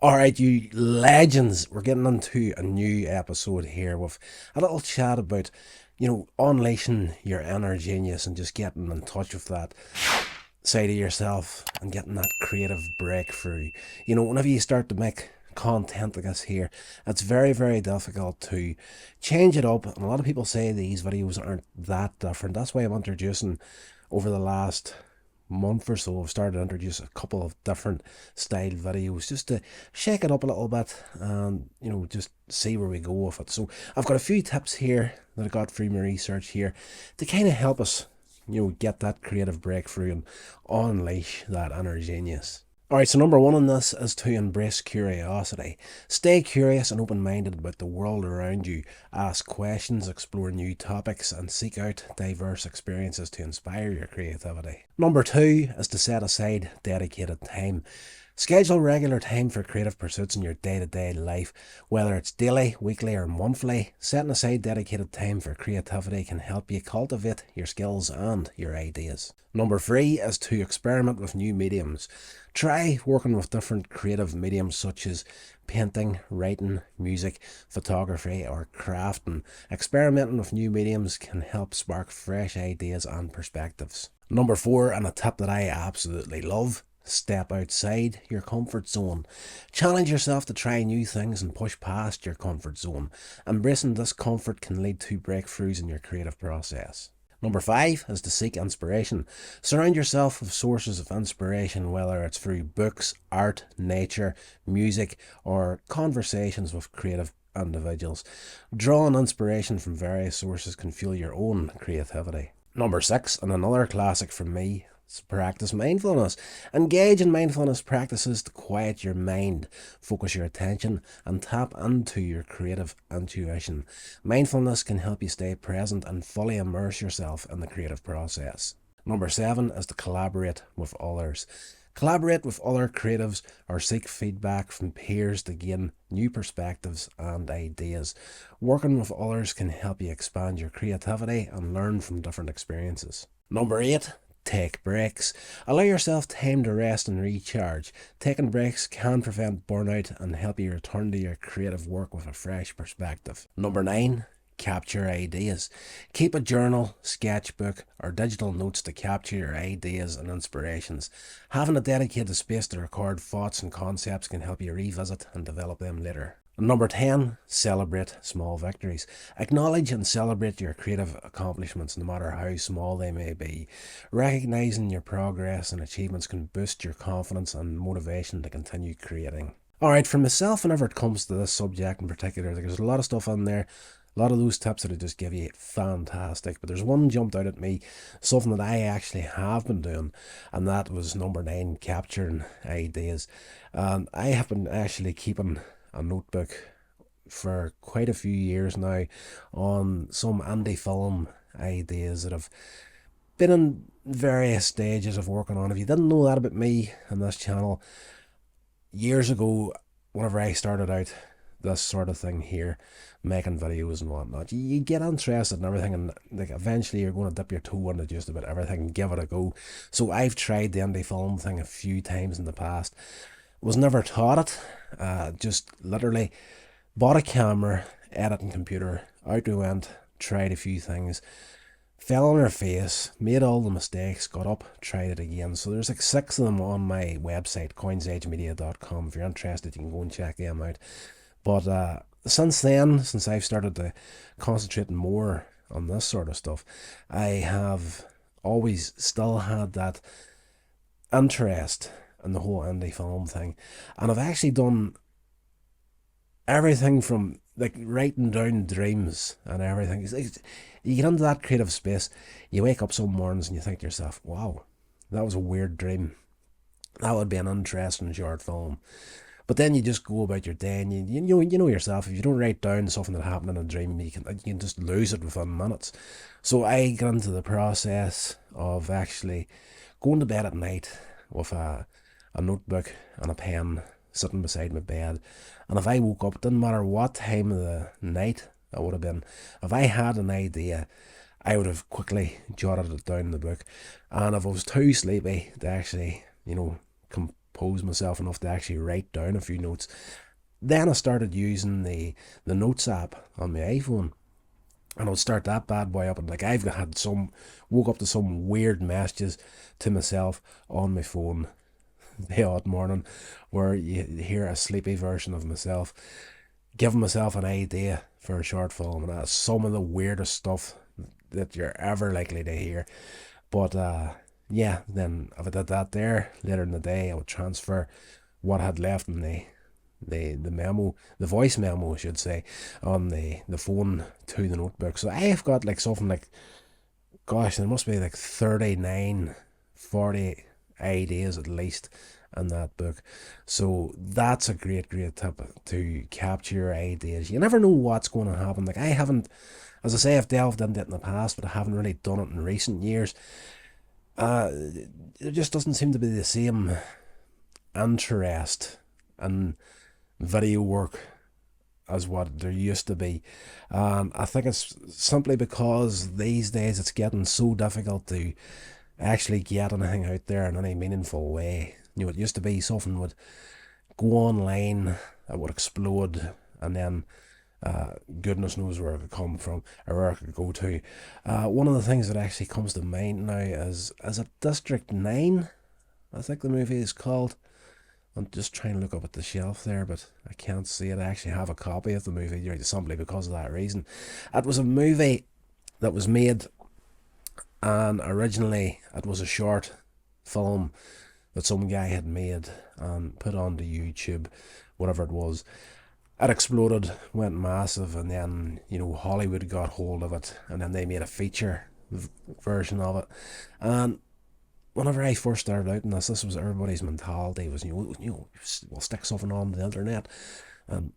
Alright, you legends, we're getting into a new episode here with a little chat about, unleashing your inner genius and just getting in touch with that side of yourself and getting that creative breakthrough. Whenever you start to make content like this here, it's very, very difficult to change it up. And a lot of people say these videos aren't that different. That's why I'm introducing over the last month or so I've started to introduce a couple of different style videos just to shake it up a little bit and just see where we go with it. So I've got a few tips here that I got through my research here to kind of help us get that creative breakthrough and unleash that inner genius. Alright, so number one on this is to embrace curiosity. Stay curious and open-minded about the world around you. Ask questions, explore new topics, and seek out diverse experiences to inspire your creativity. Number two is to set aside dedicated time. Schedule regular time for creative pursuits in your day-to-day life. Whether it's daily, weekly, or monthly, setting aside dedicated time for creativity can help you cultivate your skills and your ideas. Number three is to experiment with new mediums. Try working with different creative mediums such as painting, writing, music, photography, or crafting. Experimenting with new mediums can help spark fresh ideas and perspectives. Number four, and a tip that I absolutely love: step outside your comfort zone. Challenge yourself to try new things and push past your comfort zone. Embracing discomfort can lead to breakthroughs in your creative process. Number five is to seek inspiration. Surround yourself with sources of inspiration, whether it's through books, art, nature, music, or conversations with creative individuals. Drawing inspiration from various sources can fuel your own creativity. Number six, and another classic from me, is practice mindfulness. Engage in mindfulness practices to quiet your mind, focus your attention, and tap into your creative intuition. Mindfulness can help you stay present and fully immerse yourself in the creative process. Number seven is to collaborate with others. Collaborate with other creatives or seek feedback from peers to gain new perspectives and ideas. Working with others can help you expand your creativity and learn from different experiences. Number eight, take breaks. Allow yourself time to rest and recharge. Taking breaks can prevent burnout and help you return to your creative work with a fresh perspective. Number nine, capture ideas. Keep a journal, sketchbook, or digital notes to capture your ideas and inspirations. Having a dedicated space to record thoughts and concepts can help you revisit and develop them later. Number 10, celebrate small victories. Acknowledge and celebrate your creative accomplishments, no matter how small they may be. Recognizing your progress and achievements can boost your confidence and motivation to continue creating. Alright, for myself, whenever it comes to this subject in particular, there's a lot of stuff in there. A lot of those tips that I just give you, fantastic. But there's one jumped out at me, something that I actually have been doing, and that was number 9, capturing ideas. And I have been actually keeping a notebook for quite a few years now on some indie film ideas that have been in various stages of working on. If you didn't know that about me and this channel, years ago, whenever I started out this sort of thing here, making videos and whatnot, you get interested in everything, and like eventually you're going to dip your toe into just about everything and give it a go. So I've tried the indie film thing a few times in the past. Was never taught it. Just literally bought a camera, editing computer, out we went, tried a few things, fell on her face, made all the mistakes, got up, tried it again. So there's like 6 of them on my website, coinsagemedia.com. If you're interested, you can go and check them out. But since then, since I've started to concentrate more on this sort of stuff, I have always still had that interest in the whole indie film thing. And I've actually done everything from like writing down dreams and everything. It's like, you get into that creative space, you wake up some mornings and you think to yourself, wow, that was a weird dream. That would be an interesting short film. But then you just go about your day and you know yourself, if you don't write down something that happened in a dream, you can just lose it within minutes. So I got into the process of actually going to bed at night with a notebook and a pen sitting beside my bed. And if I woke up, it didn't matter what time of the night it would have been, if I had an idea, I would have quickly jotted it down in the book. And if I was too sleepy to actually, compose myself enough to actually write down a few notes. Then I started using the notes app on my iPhone, and I'll start that bad boy up, and like I've had some woke up to some weird messages to myself on my phone the odd morning, where you hear a sleepy version of myself giving myself an idea for a short film, and that's some of the weirdest stuff that you're ever likely to hear. But yeah, then if I did that there later in the day, I would transfer what I had left in the memo, the voice memo, I should say, on the phone to the notebook. So I've got like something like, gosh, there must be like 39, 40 ideas at least in that book. So that's a great tip to capture your ideas. You never know what's going to happen. Like I haven't, as I say, I've delved into it in the past, but I haven't really done it in recent years. There just doesn't seem to be the same interest in video work as what there used to be. I think it's simply because these days it's getting so difficult to actually get anything out there in any meaningful way. You know, it used to be something would go online, it would explode, and then goodness knows where it could come from or where it could go to. One of the things that actually comes to mind now is it District 9? I think the movie is called. I'm just trying to look up at the shelf there, but I can't see it. I actually have a copy of the movie, right, simply because of that reason. It was a movie that was made, and originally it was a short film that some guy had made and put onto YouTube, whatever it was. It exploded, went massive, and then, you know, Hollywood got hold of it, and then they made a feature version of it. And whenever I first started out in this was everybody's mentality was, we'll stick something on the internet, and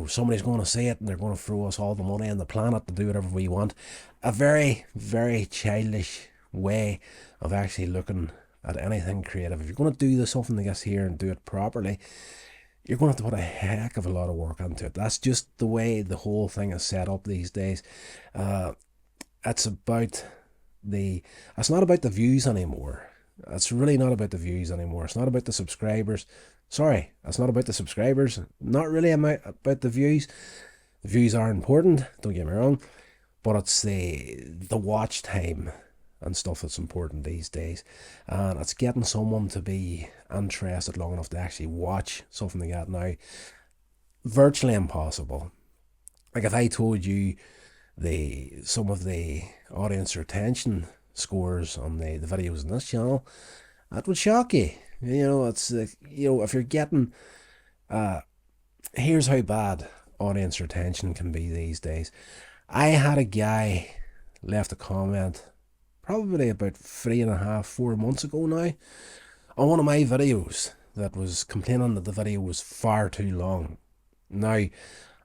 somebody's going to see it, and they're going to throw us all the money on the planet to do whatever we want. A very, very childish way of actually looking at anything creative. If you're going to do something like this here and do it properly, you're going to have to put a heck of a lot of work into it. That's just the way the whole thing is set up these days. It's about it's not about the views anymore. It's really not about the views anymore. It's not about the subscribers. Sorry, it's not about the subscribers. Not really about the views. The views are important, don't get me wrong, but it's the watch time and stuff that's important these days. And it's getting someone to be interested long enough to actually watch something like that now. Virtually impossible. Like if I told you some of the audience retention scores on the videos on this channel, that would shock you. It's if you're getting here's how bad audience retention can be these days. I had a guy left a comment probably about 3.5-4 months ago now on one of my videos that was complaining that the video was far too long. Now,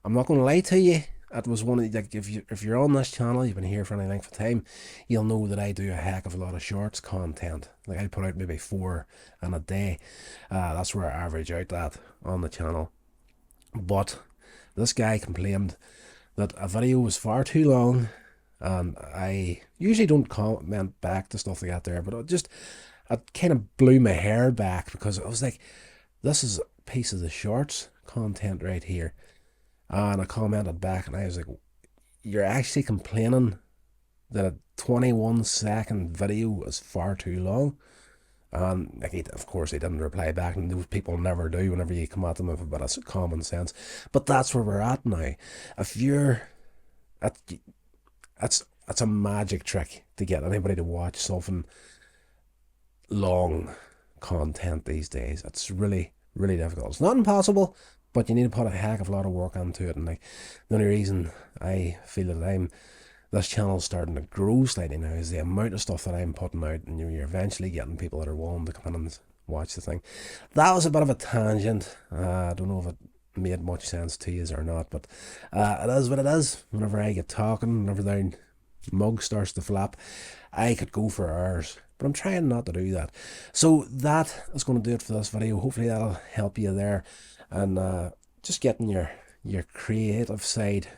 I'm not going to lie to you, it was one of like if you're on this channel, you've been here for any length of time, you'll know that I do a heck of a lot of shorts content. Like I put out maybe 4 in a day. That's where I average out that on the channel. But this guy complained that a video was far too long, and I usually don't comment back to stuff like that there, but it kind of blew my hair back, because I was like, this is a piece of the shorts content right here. And I commented back, and I was like, you're actually complaining that a 21-second video is far too long? And like, of course he didn't reply back, and those people never do whenever you come at them with a bit of common sense. But that's where we're at now. If you're it's a magic trick to get anybody to watch something long content these days. It's really, really difficult. It's not impossible, but you need to put a heck of a lot of work into it. And like, the only reason I feel that this channel's starting to grow slightly now is the amount of stuff that I'm putting out, and you're eventually getting people that are willing to come in and watch the thing. That was a bit of a tangent. I don't know if it made much sense to you or not, but it is what it is. Whenever I get talking, whenever the mug starts to flap, I could go for hours, but I'm trying not to do that. So that is going to do it for this video. Hopefully that'll help you there, and just getting your creative side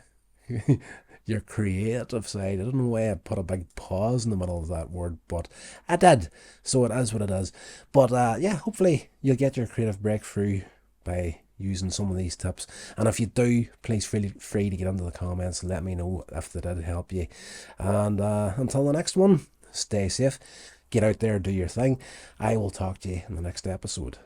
your creative side. I don't know why I put a big pause in the middle of that word, but I did. So it is what it is. But yeah, hopefully you'll get your creative breakthrough by using some of these tips. And if you do, please feel free to get into the comments and let me know if they did help you. And until the next one, stay safe. Get out there, do your thing. I will talk to you in the next episode.